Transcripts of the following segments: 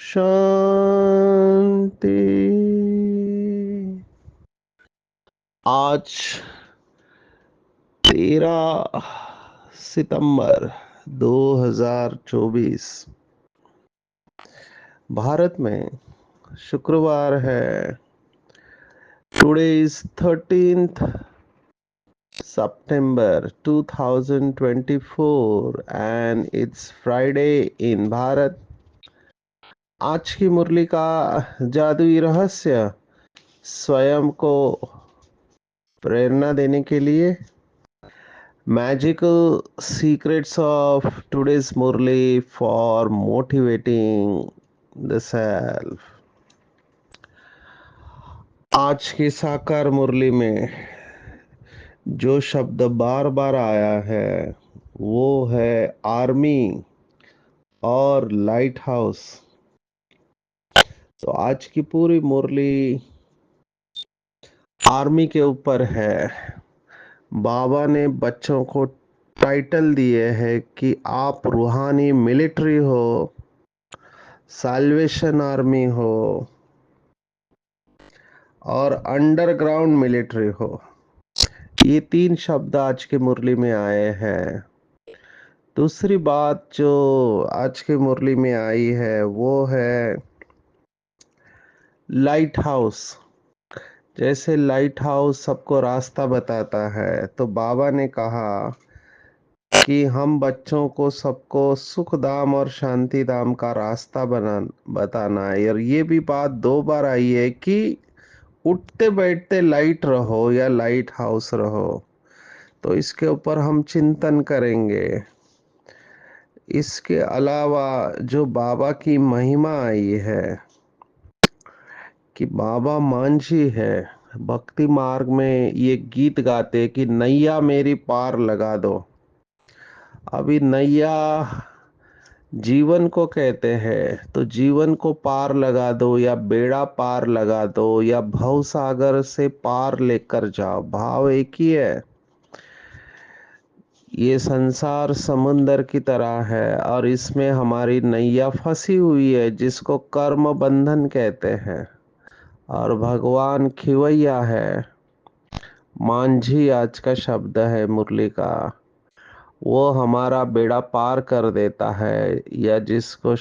शांति। आज 13 सितंबर 2024 भारत में शुक्रवार है। Today is 13th September 2024 and it's Friday in Bharat. आज की मुरली का जादुई रहस्य स्वयं को प्रेरणा देने के लिए Magical secrets of today's Murli for motivating the self। आज की साकार मुरली में जो शब्द बार बार आया है वो है आर्मी और लाइट हाउस। तो आज की पूरी मुरली आर्मी के ऊपर है। बाबा ने बच्चों को टाइटल दिए है कि आप रूहानी मिलिट्री हो, साल्वेशन आर्मी हो और अंडरग्राउंड मिलिट्री हो। ये 3 शब्द आज की मुरली में आए हैं। दूसरी बात जो आज की मुरली में आई है वो है लाइट हाउस। जैसे लाइट हाउस सबको रास्ता बताता है, तो बाबा ने कहा कि हम बच्चों को सबको सुख धाम और शांति धाम का रास्ता बताना है। और ये भी बात 2 बार आई है कि उठते बैठते लाइट रहो या लाइट हाउस रहो। तो इसके ऊपर हम चिंतन करेंगे। इसके अलावा जो बाबा की महिमा आई है कि बाबा मांझी है, भक्ति मार्ग में ये गीत गाते कि नैया मेरी पार लगा दो। अभी नैया जीवन को कहते हैं, तो जीवन को पार लगा दो या बेड़ा पार लगा दो या भव सागर से पार लेकर जाओ। भाव एक ही है। ये संसार समुंदर की तरह है और इसमें हमारी नैया फंसी हुई है, जिसको कर्म बंधन कहते हैं। और भगवान खिवैया है। मांझी आज का शब्द है मुरली का। वो हमारा बेड़ा पार कर देता है, या जिसको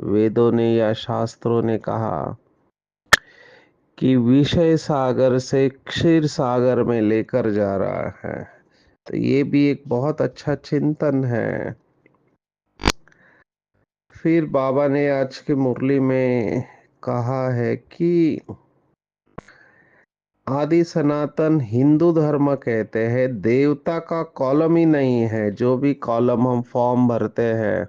वेदों ने या शास्त्रों ने कहा कि विषय सागर से क्षीर सागर में लेकर जा रहा है। तो ये भी एक बहुत अच्छा चिंतन है। फिर बाबा ने आज की मुरली में कहा है कि आदि सनातन हिंदू धर्म कहते हैं देवता का कॉलम ही नहीं है। जो भी कॉलम हम फॉर्म भरते हैं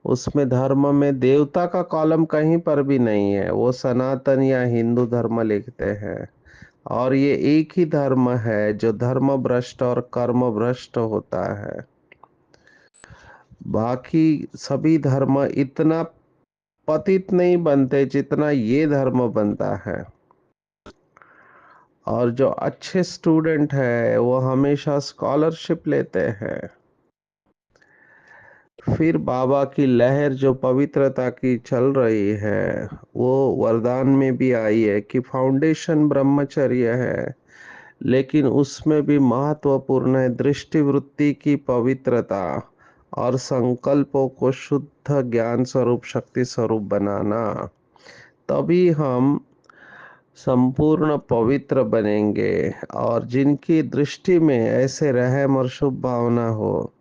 उसमें धर्म में देवता का कॉलम कहीं पर भी नहीं है। वो सनातन या हिंदू धर्म लिखते हैं। और ये एक ही धर्म है जो धर्म भ्रष्ट और कर्म भ्रष्ट होता है। बाकी सभी धर्म इतना पतित नहीं बनते जितना ये धर्म बनता है। और जो अच्छे स्टूडेंट है वो हमेशा स्कॉलरशिप लेते हैं। फिर बाबा की लहर जो पवित्रता की चल रही है वो वरदान में भी आई है कि फाउंडेशन ब्रह्मचर्य है, लेकिन उसमें भी महत्वपूर्ण है दृष्टि वृत्ति की पवित्रता और संकल्पों को शुद्ध ज्ञान स्वरूप शक्ति स्वरूप बनाना। तभी हम संपूर्ण पवित्र बनेंगे। और जिनकी दृष्टि में ऐसे रहम और शुभ भावना हो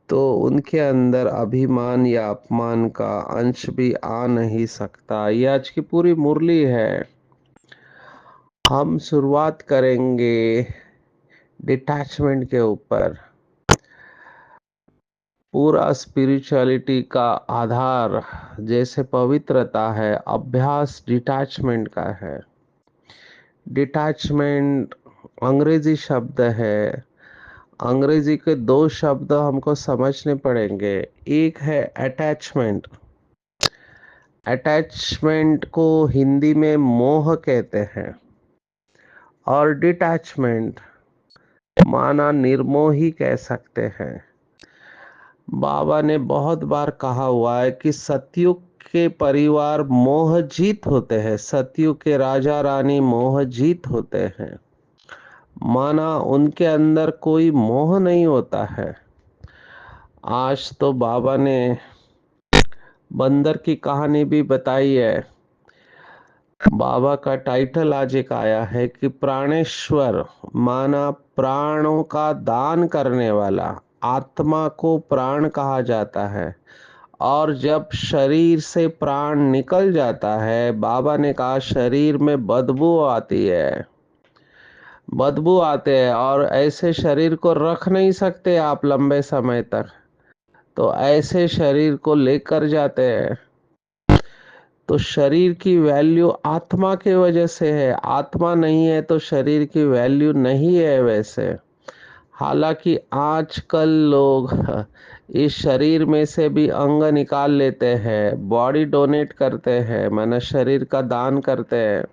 तो उनके अंदर अभिमान या अपमान का अंश भी आ नहीं सकता। ये आज की पूरी मुरली है। हम शुरुआत करेंगे डिटैचमेंट के ऊपर। पूरा स्पिरिचुअलिटी का आधार जैसे पवित्रता है, अभ्यास डिटैचमेंट का है। डिटैचमेंट अंग्रेजी शब्द है। अंग्रेजी के दो शब्द हमको समझने पड़ेंगे। एक है अटैचमेंट। अटैचमेंट को हिंदी में मोह कहते हैं। और डिटैचमेंट माना निर्मोही कह सकते हैं। बाबा ने बहुत बार कहा हुआ है कि सतयुग के परिवार मोहजीत होते हैं, सतयुग के राजा रानी मोहजीत होते हैं। माना उनके अंदर कोई मोह नहीं होता है। आज तो बाबा ने बंदर की कहानी भी बताई है। बाबा का टाइटल आज एक आया है कि प्राणेश्वर, माना प्राणों का दान करने वाला। आत्मा को प्राण कहा जाता है। और जब शरीर से प्राण निकल जाता है, बाबा ने कहा शरीर में बदबू आती है, बदबू आते हैं और ऐसे शरीर को रख नहीं सकते आप लंबे समय तक। तो ऐसे शरीर को लेकर जाते हैं। तो शरीर की वैल्यू आत्मा के वजह से है। आत्मा नहीं है तो शरीर की वैल्यू नहीं है वैसे। हालांकि आजकल लोग इस शरीर में से भी अंग निकाल लेते हैं, बॉडी डोनेट करते हैं, माना शरीर का दान करते हैं।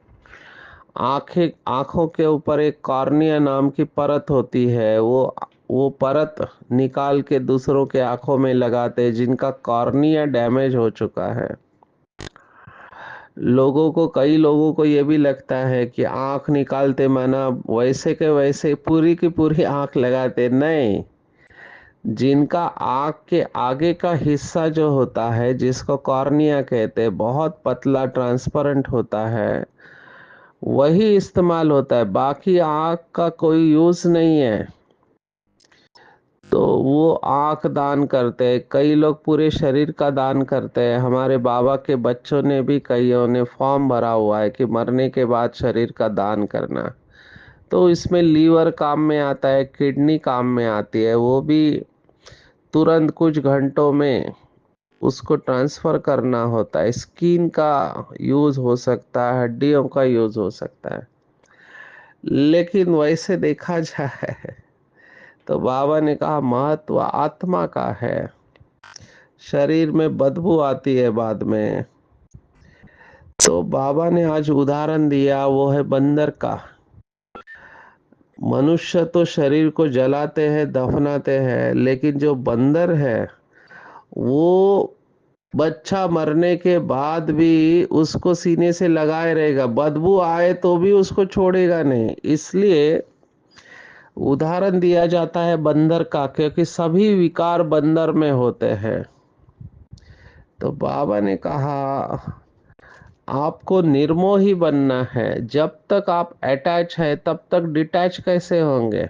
आंखों के ऊपर एक कॉर्निया नाम की परत होती है, वो परत निकाल के दूसरों के आंखों में लगाते हैं जिनका कॉर्निया डैमेज हो चुका है। कई लोगों को ये भी लगता है कि आंख निकालते माना वैसे के वैसे पूरी की पूरी आंख लगाते, नहीं। जिनका आंख के आगे का हिस्सा जो होता है, जिसको कॉर्निया कहते हैं, बहुत पतला ट्रांसपेरेंट होता है, वही इस्तेमाल होता है। बाकी आंख का कोई यूज नहीं है। तो वो आंख दान करते हैं। कई लोग पूरे शरीर का दान करते हैं। हमारे बाबा के बच्चों ने भी, कईयों ने फॉर्म भरा हुआ है कि मरने के बाद शरीर का दान करना। तो इसमें लीवर काम में आता है, किडनी काम में आती है। वो भी तुरंत कुछ घंटों में उसको ट्रांसफर करना होता है। स्किन का यूज हो सकता है, हड्डियों का यूज हो सकता है। लेकिन वैसे देखा जाए तो बाबा ने कहा महत्व आत्मा का है। शरीर में बदबू आती है बाद में। तो बाबा ने आज उदाहरण दिया, वो है बंदर का। मनुष्य तो शरीर को जलाते हैं, दफनाते हैं, लेकिन जो बंदर है वो बच्चा मरने के बाद भी उसको सीने से लगाए रहेगा, बदबू आए तो भी उसको छोड़ेगा नहीं। इसलिए उदाहरण दिया जाता है बंदर का, क्योंकि सभी विकार बंदर में होते हैं। तो बाबा ने कहा आपको निर्मोही बनना है। जब तक आप अटैच है तब तक डिटैच कैसे होंगे?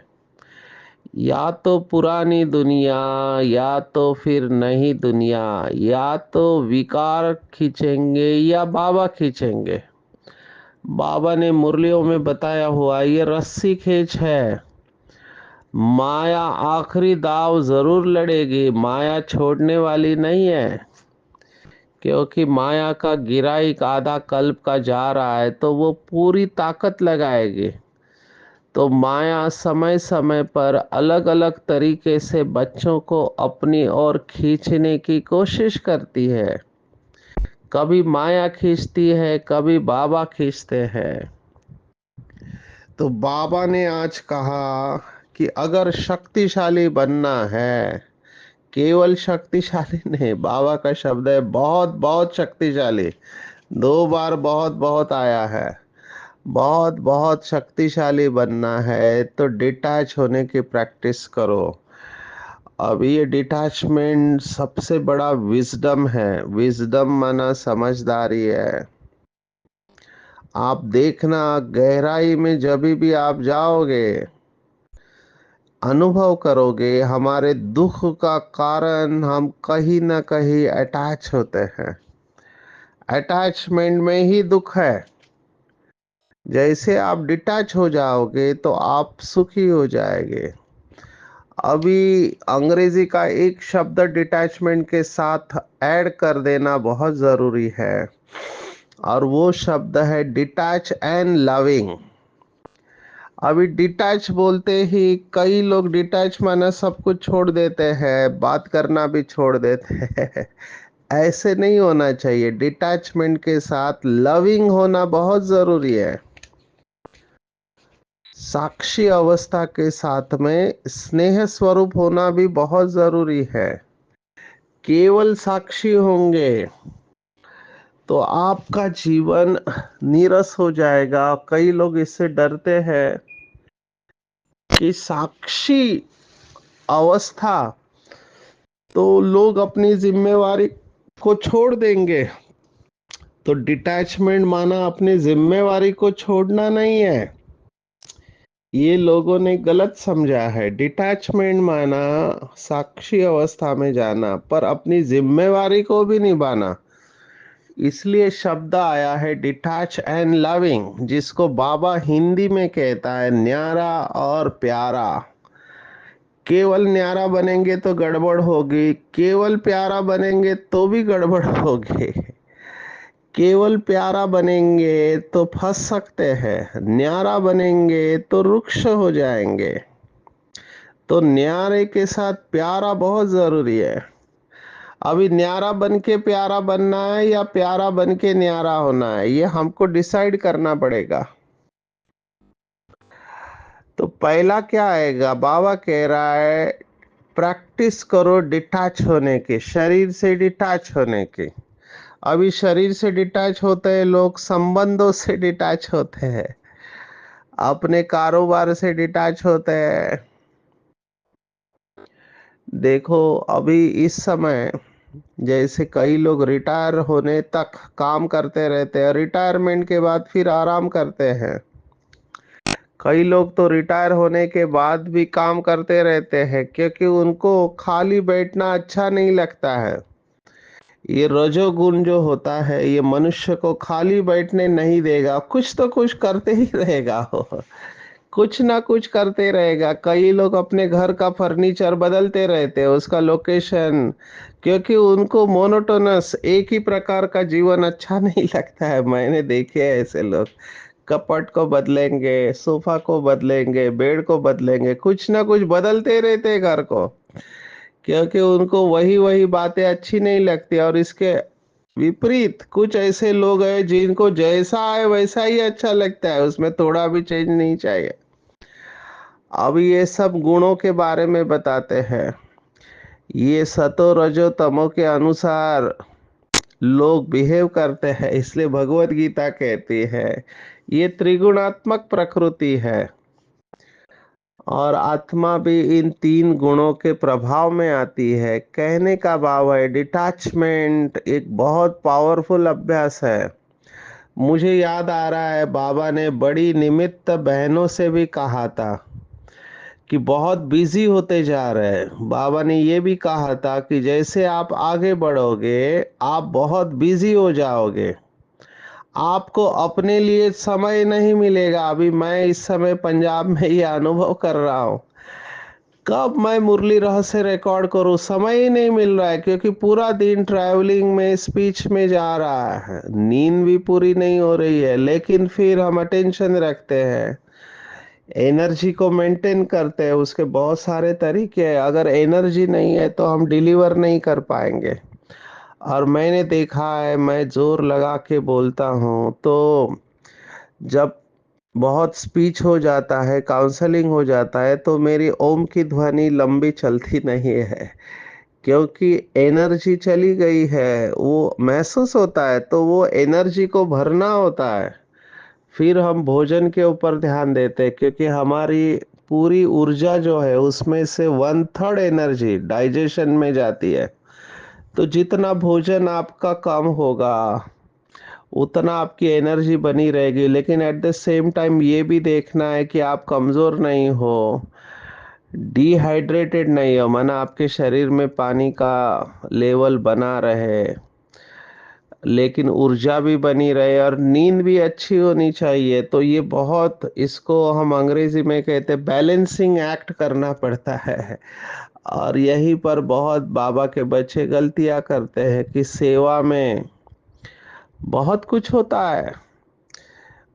या तो पुरानी दुनिया, या तो फिर नई दुनिया, या तो विकार खींचेंगे या बाबा खींचेंगे। बाबा ने मुरलियों में बताया हुआ ये रस्सी खींच है। माया आखिरी दाव जरूर लड़ेगी, माया छोड़ने वाली नहीं है। क्योंकि माया का गिराई का आधा कल्प का जा रहा है तो वो पूरी ताकत लगाएगी। तो माया समय समय पर अलग अलग तरीके से बच्चों को अपनी ओर खींचने की कोशिश करती है। कभी माया खींचती है, कभी बाबा खींचते हैं। तो बाबा ने आज कहा कि अगर शक्तिशाली बनना है, केवल शक्तिशाली नहीं, बाबा का शब्द है बहुत बहुत शक्तिशाली। दो बार बहुत बहुत आया है। बहुत बहुत शक्तिशाली बनना है तो डिटैच होने की प्रैक्टिस करो। अब ये डिटैचमेंट सबसे बड़ा विजडम है। विजडम माना समझदारी है। आप देखना गहराई में जब भी आप जाओगे, अनुभव करोगे हमारे दुख का कारण हम कहीं ना कहीं अटैच होते हैं। अटैचमेंट में ही दुख है। जैसे आप डिटैच हो जाओगे तो आप सुखी हो जाएंगे। अभी अंग्रेजी का एक शब्द डिटैचमेंट के साथ ऐड कर देना बहुत ज़रूरी है, और वो शब्द है डिटैच एंड लविंग। अभी डिटैच बोलते ही कई लोग डिटैच माना सब कुछ छोड़ देते हैं, बात करना भी छोड़ देते हैं। ऐसे नहीं होना चाहिए। डिटैचमेंट के साथ लविंग होना बहुत जरूरी है। साक्षी अवस्था के साथ में स्नेह स्वरूप होना भी बहुत जरूरी है। केवल साक्षी होंगे तो आपका जीवन नीरस हो जाएगा। कई लोग इससे डरते हैं कि साक्षी अवस्था तो लोग अपनी जिम्मेवारी को छोड़ देंगे। तो डिटैचमेंट माना अपनी जिम्मेवारी को छोड़ना नहीं है। ये लोगों ने गलत समझा है। डिटैचमेंट माना साक्षी अवस्था में जाना पर अपनी जिम्मेवारी को भी निभाना। इसलिए शब्द आया है डिटैच एंड लविंग, जिसको बाबा हिंदी में कहता है न्यारा और प्यारा। केवल न्यारा बनेंगे तो गड़बड़ होगी, केवल प्यारा बनेंगे तो भी गड़बड़ होगी। केवल प्यारा बनेंगे तो फंस सकते हैं, न्यारा बनेंगे तो रुक्ष हो जाएंगे। तो न्यारे के साथ प्यारा बहुत जरूरी है। अभी न्यारा बन के प्यारा बनना है या प्यारा बन के न्यारा होना है, ये हमको डिसाइड करना पड़ेगा। तो पहला क्या आएगा, बाबा कह रहा है प्रैक्टिस करो डिटैच होने की, शरीर से डिटैच होने की। अभी शरीर से डिटैच होते हैं लोग, संबंधों से डिटैच होते हैं, अपने कारोबार से डिटैच होते हैं। देखो अभी इस समय जैसे कई लोग रिटायर होने तक काम करते रहते हैं, रिटायरमेंट के बाद फिर आराम करते हैं। कई लोग तो रिटायर होने के बाद भी काम करते रहते हैं क्योंकि उनको खाली बैठना अच्छा नहीं लगता है। ये रजोगुण जो होता है ये मनुष्य को खाली बैठने नहीं देगा, कुछ तो कुछ करते ही रहेगा वो। कुछ ना कुछ करते रहेगा। कई लोग अपने घर का फर्नीचर बदलते रहते हैं, उसका लोकेशन, क्योंकि उनको मोनोटोनस एक ही प्रकार का जीवन अच्छा नहीं लगता है। मैंने देखे हैं ऐसे लोग, कपट को बदलेंगे, सोफा को बदलेंगे, बेड को बदलेंगे, कुछ ना कुछ बदलते रहते हैं घर को, क्योंकि उनको वही वही बातें अच्छी नहीं लगती। और इसके विपरीत कुछ ऐसे लोग हैं जिनको जैसा है वैसा ही अच्छा लगता है, उसमें थोड़ा भी चेंज नहीं चाहिए। अब ये सब गुणों के बारे में बताते हैं। ये सतो रजो तमो के अनुसार लोग बिहेव करते हैं, इसलिए भगवत गीता कहती है ये त्रिगुणात्मक प्रकृति है। और आत्मा भी इन तीन गुणों के प्रभाव में आती है। कहने का भाव है डिटैचमेंट एक बहुत पावरफुल अभ्यास है। मुझे याद आ रहा है बाबा ने बड़ी निमित्त बहनों से भी कहा था कि बहुत बिजी होते जा रहे हैं। बाबा ने ये भी कहा था कि जैसे आप आगे बढ़ोगे आप बहुत बिजी हो जाओगे, आपको अपने लिए समय नहीं मिलेगा। अभी मैं इस समय पंजाब में ये अनुभव कर रहा हूँ, कब मैं मुरली रहस्य रिकॉर्ड करूँ, समय ही नहीं मिल रहा है, क्योंकि पूरा दिन ट्रैवलिंग में स्पीच में जा रहा है, नींद भी पूरी नहीं हो रही है। लेकिन फिर हम अटेंशन रखते हैं, एनर्जी को मेंटेन करते हैं। उसके बहुत सारे तरीके हैं, अगर एनर्जी नहीं है तो हम डिलीवर नहीं कर पाएंगे। और मैंने देखा है, मैं जोर लगा के बोलता हूँ तो जब बहुत स्पीच हो जाता है, काउंसलिंग हो जाता है, तो मेरी ओम की ध्वनि लंबी चलती नहीं है, क्योंकि एनर्जी चली गई है। वो महसूस होता है तो वो एनर्जी को भरना होता है। फिर हम भोजन के ऊपर ध्यान देते हैं, क्योंकि हमारी पूरी ऊर्जा जो है उसमें से 1/3 एनर्जी डाइजेशन में जाती है। तो जितना भोजन आपका कम होगा उतना आपकी एनर्जी बनी रहेगी। लेकिन एट द सेम टाइम ये भी देखना है कि आप कमज़ोर नहीं हो, डिहाइड्रेटेड नहीं हो, माना आपके शरीर में पानी का लेवल बना रहे, लेकिन ऊर्जा भी बनी रहे और नींद भी अच्छी होनी चाहिए। तो ये बहुत, इसको हम अंग्रेजी में कहते हैं बैलेंसिंग एक्ट करना पड़ता है। और यहीं पर बहुत बाबा के बच्चे गलतियां करते हैं कि सेवा में बहुत कुछ होता है,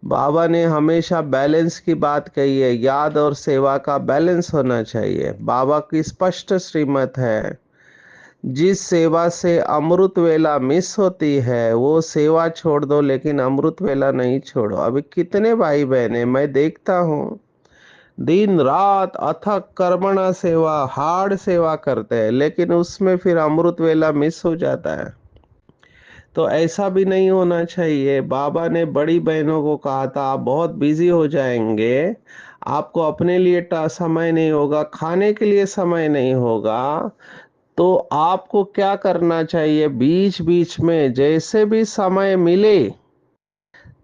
बाबा ने हमेशा बैलेंस की बात कही है, याद और सेवा का बैलेंस होना चाहिए। बाबा की स्पष्ट श्रीमत है, जिस सेवा से अमृत वेला मिस होती है वो सेवा छोड़ दो, लेकिन अमृत वेला नहीं छोड़ो। अभी कितने भाई बहने मैं देखता हूँ दिन रात अथक कर्मणा सेवा, हार्ड सेवा करते हैं, लेकिन उसमें फिर अमृत वेला मिस हो जाता है। तो ऐसा भी नहीं होना चाहिए। बाबा ने बड़ी बहनों को कहा था, आप बहुत बिजी हो जाएंगे, आपको अपने लिए समय नहीं होगा, खाने के लिए समय नहीं होगा, तो आपको क्या करना चाहिए, बीच बीच में जैसे भी समय मिले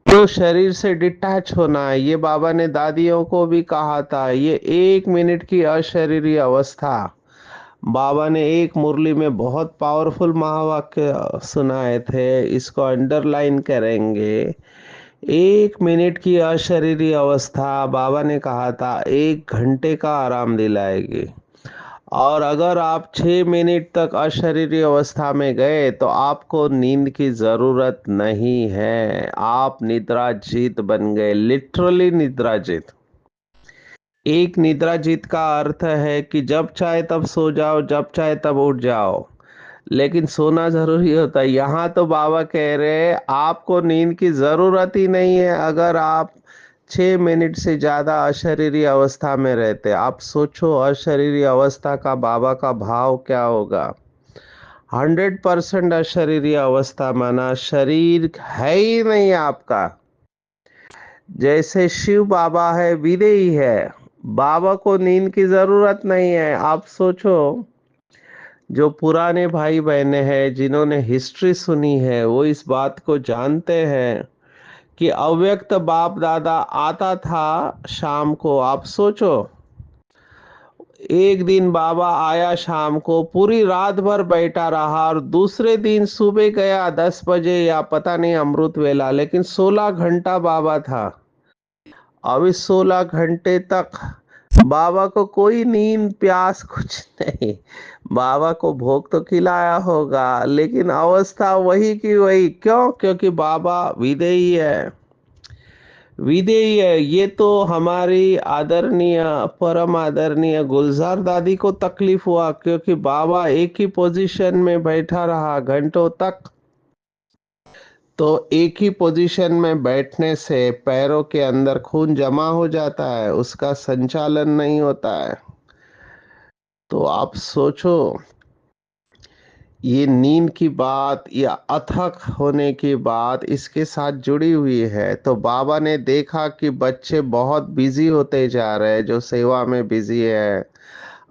तो शरीर से डिटैच होना है। ये बाबा ने दादियों को भी कहा था। ये 1 मिनट की अशरीरी अवस्था, बाबा ने एक मुरली में बहुत पावरफुल महावाक्य सुनाए थे, इसको अंडरलाइन करेंगे। 1 मिनट की अशरीरी अवस्था बाबा ने कहा था 1 घंटे का आराम दिलाएगी। और अगर आप 6 मिनट तक अशरीरी अवस्था में गए तो आपको नींद की जरूरत नहीं है, आप निद्राजीत बन गए, लिटरली निद्राजीत। एक निद्राजीत का अर्थ है कि जब चाहे तब सो जाओ, जब चाहे तब उठ जाओ, लेकिन सोना जरूरी होता है। यहाँ तो बाबा कह रहे हैं आपको नींद की जरूरत ही नहीं है अगर आप 6 मिनट से ज्यादा अशरीरी अवस्था में रहते। आप सोचो अशरीरी अवस्था का बाबा का भाव क्या होगा। 100% अशरीरी अवस्था माना शरीर है ही नहीं आपका। जैसे शिव बाबा है, विदेही है, बाबा को नींद की जरूरत नहीं है। आप सोचो, जो पुराने भाई बहने हैं जिन्होंने हिस्ट्री सुनी है वो इस बात को जानते हैं कि अव्यक्त बाप दादा आता था शाम को। आप सोचो, एक दिन बाबा आया शाम को, पूरी रात भर बैठा रहा और दूसरे दिन सुबह गया 10 बजे या पता नहीं अमृत वेला, लेकिन 16 घंटा बाबा था। अब इस 16 घंटे तक बाबा को कोई नींद प्यास कुछ नहीं। बाबा को भोग तो खिलाया होगा, लेकिन अवस्था वही की वही। क्यों? क्योंकि बाबा विदेही है। विदेही है। ये तो हमारी आदरणीय, परम आदरणीय गुलजार दादी को तकलीफ हुआ, क्योंकि बाबा एक ही पोजीशन में बैठा रहा घंटों तक। तो एक ही पोजीशन में बैठने से पैरों के अंदर खून जमा हो जाता है, उसका संचालन नहीं होता है। तो आप सोचो, ये नींद की बात या अथक होने की बात इसके साथ जुड़ी हुई है। तो बाबा ने देखा कि बच्चे बहुत बिजी होते जा रहे हैं, जो सेवा में बिजी है।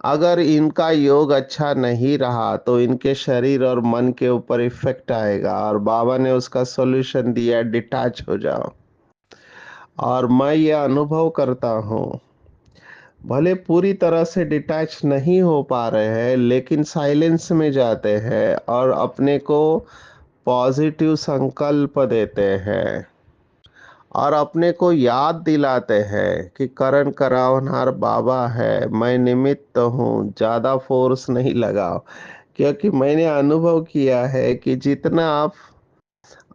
अगर इनका योग अच्छा नहीं रहा तो इनके शरीर और मन के ऊपर इफेक्ट आएगा, और बाबा ने उसका सॉल्यूशन दिया, डिटैच हो जाओ। और मैं ये अनुभव करता हूँ, भले पूरी तरह से डिटैच नहीं हो पा रहे हैं, लेकिन साइलेंस में जाते हैं और अपने को पॉजिटिव संकल्प देते हैं और अपने को याद दिलाते हैं कि करण करावनहार बाबा है, मैं निमित्त हूँ, ज़्यादा फोर्स नहीं लगाओ। क्योंकि मैंने अनुभव किया है कि जितना आप,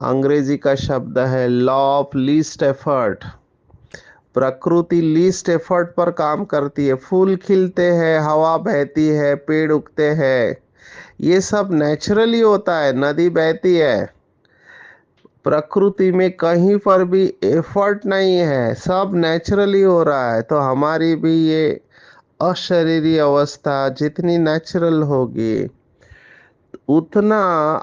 अंग्रेजी का शब्द है लॉ ऑफ लीस्ट एफर्ट, प्रकृति लीस्ट एफर्ट पर काम करती है। फूल खिलते हैं, हवा बहती है, पेड़ उगते हैं, ये सब नेचुरली होता है। नदी बहती है, प्रकृति में कहीं पर भी एफर्ट नहीं है, सब नेचुरली हो रहा है। तो हमारी भी ये अशरीरी अवस्था जितनी नेचुरल होगी, उतना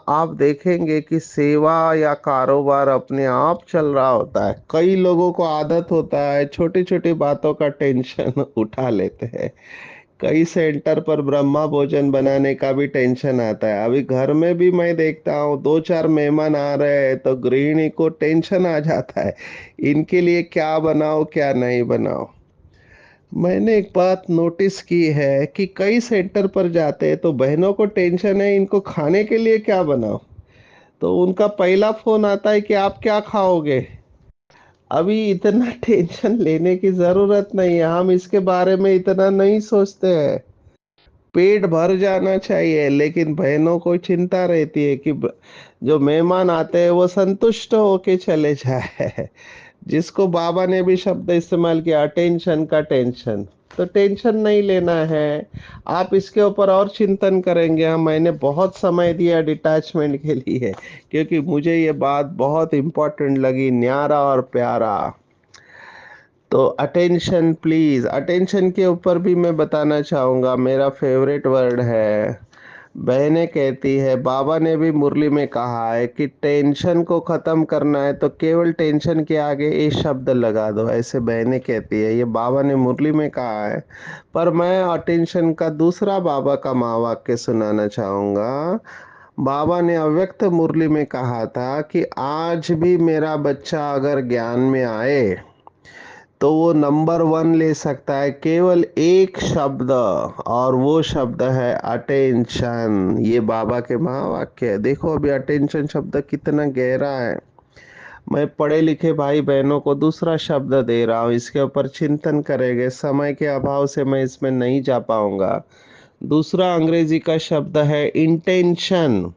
आप देखेंगे कि सेवा या कारोबार अपने आप चल रहा होता है। कई लोगों को आदत होता है छोटी छोटी बातों का टेंशन उठा लेते हैं। कई सेंटर पर ब्रह्मा भोजन बनाने का भी टेंशन आता है। अभी घर में भी मैं देखता हूँ 2-4 मेहमान आ रहे हैं तो गृहिणी को टेंशन आ जाता है, इनके लिए क्या बनाओ क्या नहीं बनाओ। मैंने एक बात नोटिस की है कि कई सेंटर पर जाते हैं तो बहनों को टेंशन है इनको खाने के लिए क्या बनाओ, तो उनका पहला फोन आता है कि आप क्या खाओगे। अभी इतना टेंशन लेने की जरूरत नहीं है, हम इसके बारे में इतना नहीं सोचते हैं। पेट भर जाना चाहिए, लेकिन बहनों को चिंता रहती है कि जो मेहमान आते हैं वो संतुष्ट होके चले जाए। जिसको बाबा ने भी शब्द इस्तेमाल किया, अटेंशन का टेंशन। तो टेंशन नहीं लेना है, आप इसके ऊपर और चिंतन करेंगे। हाँ, मैंने बहुत समय दिया डिटैचमेंट के लिए, क्योंकि मुझे ये बात बहुत इंपॉर्टेंट लगी, न्यारा और प्यारा। तो अटेंशन प्लीज, अटेंशन के ऊपर भी मैं बताना चाहूँगा, मेरा फेवरेट वर्ड है। बहनें कहती है, बाबा ने भी मुरली में कहा है कि टेंशन को ख़त्म करना है तो केवल टेंशन के आगे ये शब्द लगा दो, ऐसे बहनें कहती है। ये बाबा ने मुरली में कहा है, पर मैं अटेंशन का दूसरा बाबा का महावाक्य सुनाना चाहूँगा। बाबा ने अव्यक्त मुरली में कहा था कि आज भी मेरा बच्चा अगर ज्ञान में आए तो वो नंबर वन ले सकता है केवल एक शब्द, और वो शब्द है अटेंशन। ये बाबा के महावाक्य है। देखो अभी अटेंशन शब्द कितना गहरा है। मैं पढ़े लिखे भाई बहनों को दूसरा शब्द दे रहा हूँ, इसके ऊपर चिंतन करेंगे। समय के अभाव से मैं इसमें नहीं जा पाऊंगा। दूसरा अंग्रेजी का शब्द है इंटेंशन।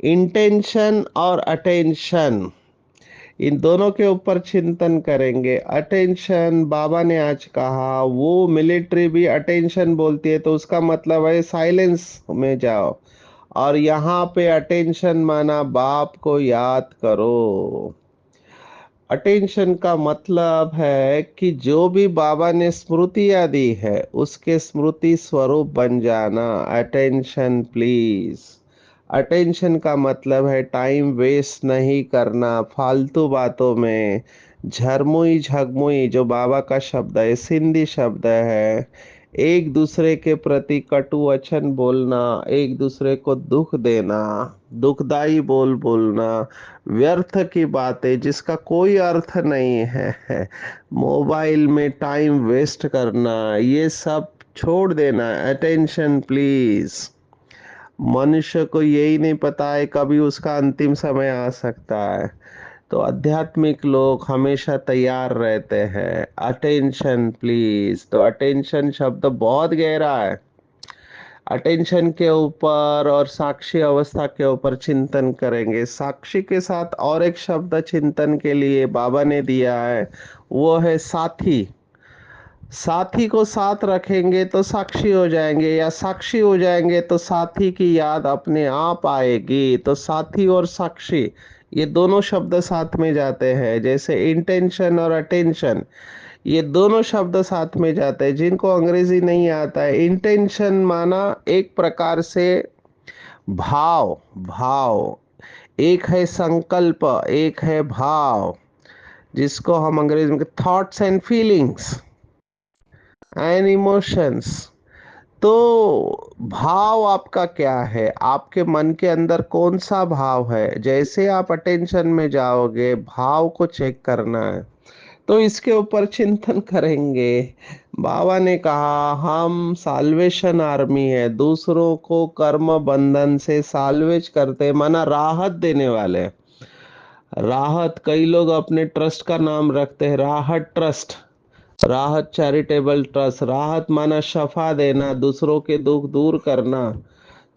इंटेंशन और अटेंशन, इन दोनों के ऊपर चिंतन करेंगे। अटेंशन, बाबा ने आज कहा, वो मिलिट्री भी अटेंशन बोलती है, तो उसका मतलब है साइलेंस में जाओ। और यहाँ पे अटेंशन माना बाप को याद करो। अटेंशन का मतलब है कि जो भी बाबा ने स्मृतियाँ दी है उसके स्मृति स्वरूप बन जाना। Attention please. अटेंशन का मतलब है टाइम वेस्ट नहीं करना फालतू बातों में। झरमुई झगमुई जो बाबा का शब्द है, सिंधी शब्द है। एक दूसरे के प्रति कटु वचन बोलना, एक दूसरे को दुख देना, दुखदाई बोल बोलना, व्यर्थ की बातें जिसका कोई अर्थ नहीं है, मोबाइल में टाइम वेस्ट करना, ये सब छोड़ देना। Attention please. मनुष्य को यही नहीं पता है कभी उसका अंतिम समय आ सकता है, तो आध्यात्मिक लोग हमेशा तैयार रहते हैं। Attention please. तो अटेंशन शब्द बहुत गहरा है। अटेंशन के ऊपर और साक्षी अवस्था के ऊपर चिंतन करेंगे। साक्षी के साथ और एक शब्द चिंतन के लिए बाबा ने दिया है, वो है साथी। साथी को साथ रखेंगे तो साक्षी हो जाएंगे, या साक्षी हो जाएंगे तो साथी की याद अपने आप आएगी। तो साथी और साक्षी, ये दोनों शब्द साथ में जाते हैं। जैसे इंटेंशन और अटेंशन, ये दोनों शब्द साथ में जाते हैं। जिनको अंग्रेजी नहीं आता है, इंटेंशन माना एक प्रकार से भाव। भाव एक है, संकल्प एक है, भाव जिसको हम अंग्रेजी में thoughts and feelings and emotions. तो भाव आपका क्या है, आपके मन के अंदर कौन सा भाव है। जैसे आप अटेंशन में जाओगे, भाव को चेक करना है। तो इसके ऊपर चिंतन करेंगे। बाबा ने कहा हम साल्वेशन आर्मी है, दूसरों को कर्म बंधन से साल्वेज करते, माना राहत देने वाले। राहत, कई लोग अपने ट्रस्ट का नाम रखते हैं राहत ट्रस्ट, राहत चैरिटेबल ट्रस्ट। राहत माना शफा देना, दूसरों के दुख दूर करना।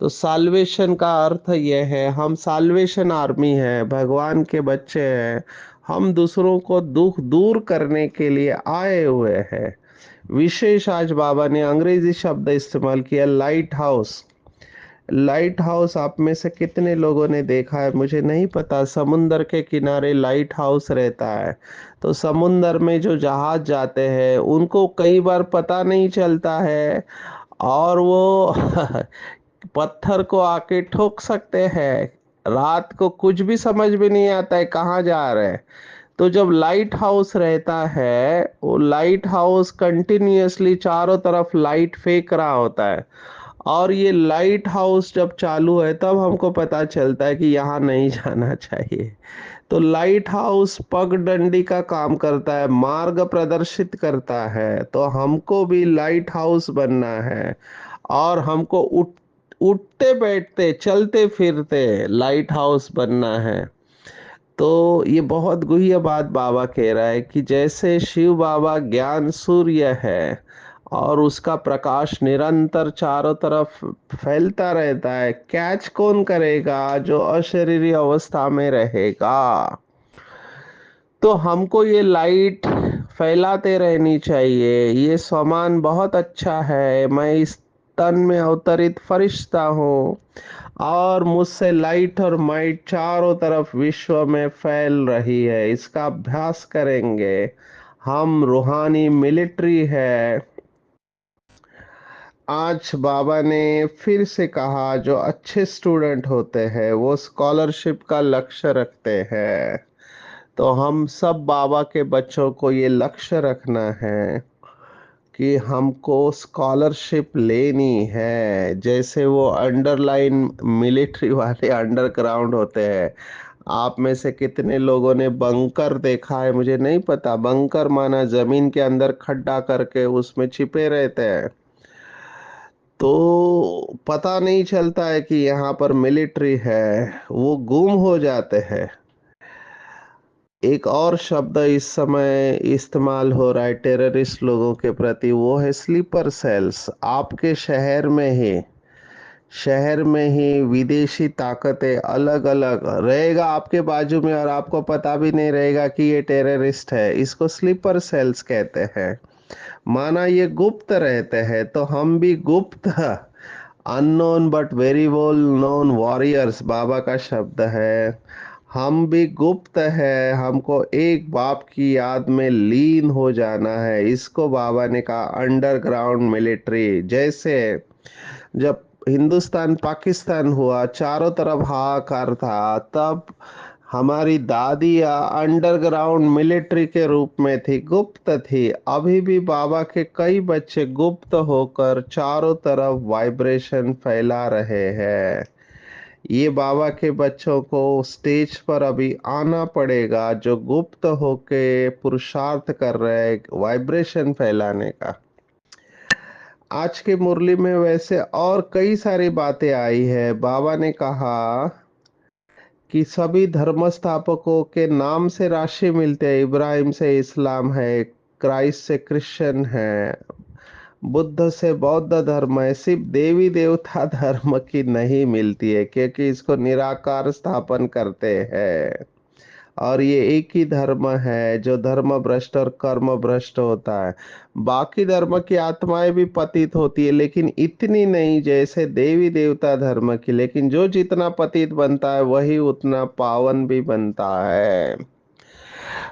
तो साल्वेशन का अर्थ यह है, हम साल्वेशन आर्मी है, भगवान के बच्चे हैं। हम दूसरों को दुख दूर करने के लिए आए हुए हैं। विशेष आज बाबा ने अंग्रेजी शब्द इस्तेमाल किया, लाइट हाउस। लाइट हाउस आप में से कितने लोगों ने देखा है मुझे नहीं पता। समुंदर के किनारे लाइट हाउस रहता है। तो समुंदर में जो जहाज जाते हैं उनको कई बार पता नहीं चलता है, और वो पत्थर को आके ठोक सकते हैं। रात को कुछ भी समझ में नहीं आता है कहाँ जा रहे हैं। तो जब लाइट हाउस रहता है, वो लाइट हाउस कंटिन्यूअसली चारों तरफ लाइट फेंक रहा होता है, और ये लाइट हाउस जब चालू है तब हमको पता चलता है कि यहाँ नहीं जाना चाहिए। तो लाइट हाउस पगडंडी का काम करता है, मार्ग प्रदर्शित करता है। तो हमको भी लाइट हाउस बनना है, और हमको उठते बैठते चलते फिरते लाइट हाउस बनना है। तो ये बहुत गुह्य बात बाबा कह रहा है कि जैसे शिव बाबा ज्ञान सूर्य है और उसका प्रकाश निरंतर चारों तरफ फैलता रहता है, कैच कौन करेगा, जो अशरीरी अवस्था में रहेगा। तो हमको ये लाइट फैलाते रहनी चाहिए। ये सामान बहुत अच्छा है, मैं इस तन में अवतरित फरिश्ता हूँ और मुझसे लाइट और माइट चारों तरफ विश्व में फैल रही है। इसका अभ्यास करेंगे। हम रूहानी मिलिट्री है। आज बाबा ने फिर से कहा, जो अच्छे स्टूडेंट होते हैं वो स्कॉलरशिप का लक्ष्य रखते हैं। तो हम सब बाबा के बच्चों को ये लक्ष्य रखना है कि हमको स्कॉलरशिप लेनी है। जैसे वो अंडरलाइन मिलिट्री वाले अंडरग्राउंड होते हैं। आप में से कितने लोगों ने बंकर देखा है मुझे नहीं पता। बंकर माना जमीन के अंदर खड्डा करके उसमें छिपे रहते हैं, तो पता नहीं चलता है कि यहाँ पर मिलिट्री है, वो गुम हो जाते हैं। एक और शब्द इस समय इस्तेमाल हो रहा है टेररिस्ट लोगों के प्रति, वो है स्लीपर सेल्स। आपके शहर में ही विदेशी ताकतें अलग अलग रहेगा आपके बाजू में, और आपको पता भी नहीं रहेगा कि ये टेररिस्ट है। इसको स्लीपर सेल्स कहते हैं। माना ये गुप्त रहते हैं, तो हम भी गुप्त unknown but very well known warriors बाबा का शब्द है। हम भी गुप्त है, हमको एक बाप की याद में लीन हो जाना है। इसको बाबा ने कहा अंडरग्राउंड मिलिट्री। जैसे जब हिंदुस्तान पाकिस्तान हुआ, चारों तरफ हाहाकार था, तब हमारी दादियाँ अंडरग्राउंड मिलिट्री के रूप में थी, गुप्त थी। अभी भी बाबा के कई बच्चे गुप्त होकर चारों तरफ वाइब्रेशन फैला रहे हैं। ये बाबा के बच्चों को स्टेज पर अभी आना पड़ेगा, जो गुप्त होके पुरुषार्थ कर रहे हैं वाइब्रेशन फैलाने का। आज के मुरली में वैसे और कई सारी बातें आई है। बाबा ने कहा कि सभी धर्म स्थापकों के नाम से राशि मिलते हैं। इब्राहिम से इस्लाम है, क्राइस्ट से क्रिश्चियन है, बुद्ध से बौद्ध धर्म है। सिर्फ देवी देवता धर्म की नहीं मिलती है, क्योंकि इसको निराकार स्थापन करते हैं। और ये एक ही धर्म है जो धर्म भ्रष्ट और कर्म भ्रष्ट होता है। बाकी धर्म की आत्माएं भी पतित होती है, लेकिन इतनी नहीं जैसे देवी देवता धर्म की। लेकिन जो जितना पतित बनता है वही उतना पावन भी बनता है।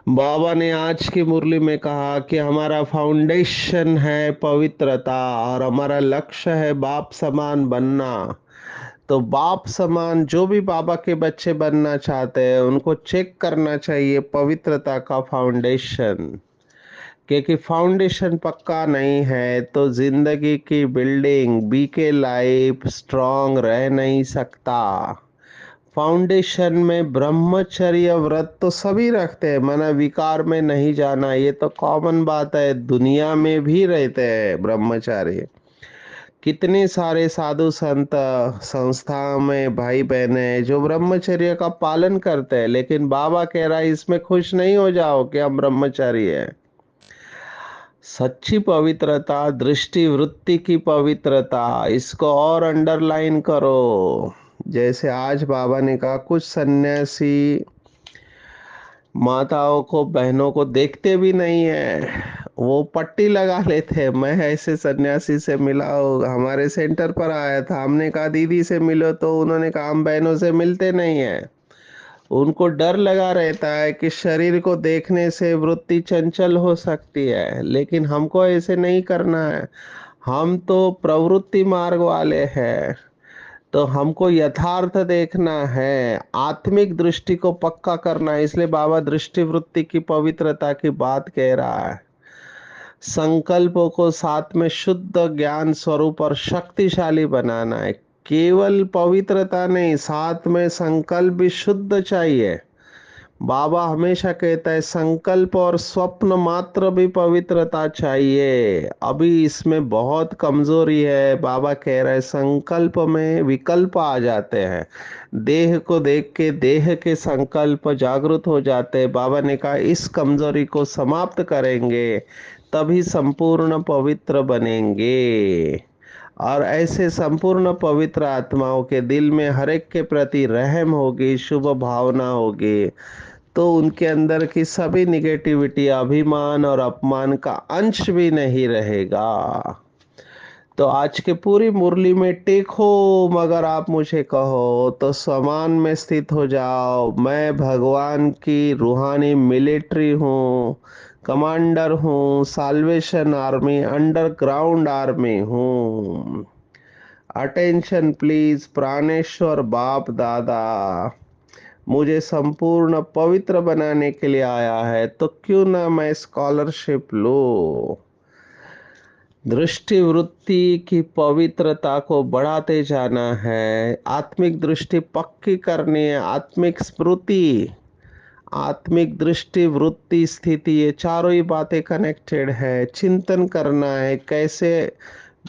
बाबा ने आज की मुरली में कहा कि हमारा फाउंडेशन है पवित्रता, और हमारा लक्ष्य है बाप समान बनना। तो बाप समान जो भी बाबा के बच्चे बनना चाहते हैं, उनको चेक करना चाहिए पवित्रता का फाउंडेशन। क्योंकि फाउंडेशन पक्का नहीं है तो जिंदगी की बिल्डिंग बीके लाइफ स्ट्रांग रह नहीं सकता। फाउंडेशन में ब्रह्मचर्य व्रत तो सभी रखते हैं, मना विकार में नहीं जाना, ये तो कॉमन बात है। दुनिया में भी रहते हैं ब्रह्मचारी। कितने सारे साधु संत संस्थाओं में भाई बहने जो ब्रह्मचर्य का पालन करते हैं, लेकिन बाबा कह रहा है इसमें खुश नहीं हो जाओ कि हम ब्रह्मचारी है। सच्ची पवित्रता, दृष्टि वृत्ति की पवित्रता, इसको और अंडरलाइन करो। जैसे आज बाबा ने कहा, कुछ सन्यासी माताओं को बहनों को देखते भी नहीं है, वो पट्टी लगा लेते हैं। मैं ऐसे सन्यासी से मिला हमारे सेंटर पर आया था। हमने कहा दीदी से मिलो, तो उन्होंने कहा हम बहनों से मिलते नहीं है। उनको डर लगा रहता है कि शरीर को देखने से वृत्ति चंचल हो सकती है, लेकिन हमको ऐसे नहीं करना है। हम तो प्रवृत्ति मार्ग वाले हैं, तो हमको यथार्थ देखना है, आत्मिक दृष्टि को पक्का करना है। इसलिए बाबा दृष्टि वृत्ति की पवित्रता की बात कह रहा है। संकल्पों को साथ में शुद्ध ज्ञान स्वरूप और शक्तिशाली बनाना है। केवल पवित्रता नहीं, साथ में संकल्प भी शुद्ध चाहिए। बाबा हमेशा कहता है संकल्प और स्वप्न मात्र भी पवित्रता चाहिए। अभी इसमें बहुत कमजोरी है। बाबा कह रहे हैं संकल्प में विकल्प आ जाते हैं, देह को देख के देह के संकल्प जागृत हो जाते हैं। बाबा ने कहा इस कमजोरी को समाप्त करेंगे, तभी संपूर्ण पवित्र बनेंगे। और ऐसे संपूर्ण पवित्र आत्माओं के दिल में हर एक के प्रति रहम होगी, शुभ भावना होगी, तो उनके अंदर की सभी निगेटिविटी, अभिमान और अपमान का अंश भी नहीं रहेगा। तो आज की पूरी मुरली में टेको, मगर आप मुझे कहो तो समान में स्थित हो जाओ। मैं भगवान की रूहानी मिलिट्री हूँ, कमांडर हूँ, साल्वेशन आर्मी, अंडरग्राउंड आर्मी हूँ। अटेंशन प्लीज प्राणेश्वर बाप दादा मुझे संपूर्ण पवित्र बनाने के लिए आया है, तो क्यों ना मैं स्कॉलरशिप लूं। दृष्टि वृत्ति की पवित्रता को बढ़ाते जाना है, आत्मिक दृष्टि पक्की करनी है, आत्मिक स्मृति, आत्मिक दृष्टि, वृत्ति, स्थिति, ये चारों ही बातें कनेक्टेड है। चिंतन करना है कैसे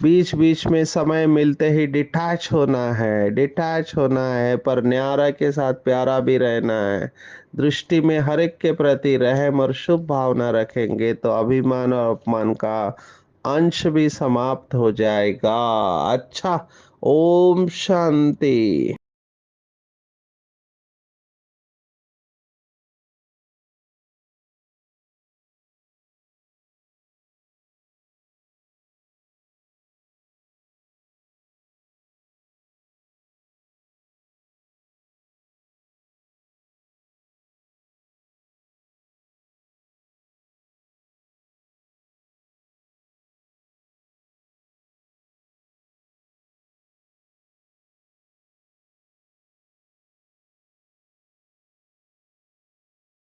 बीच बीच में समय मिलते ही डिटैच होना है, डिटैच होना है, पर न्यारा के साथ प्यारा भी रहना है। दृष्टि में हर एक के प्रति रहम और शुभ भावना रखेंगे तो अभिमान और अपमान का अंश भी समाप्त हो जाएगा। अच्छा, ओम शांति।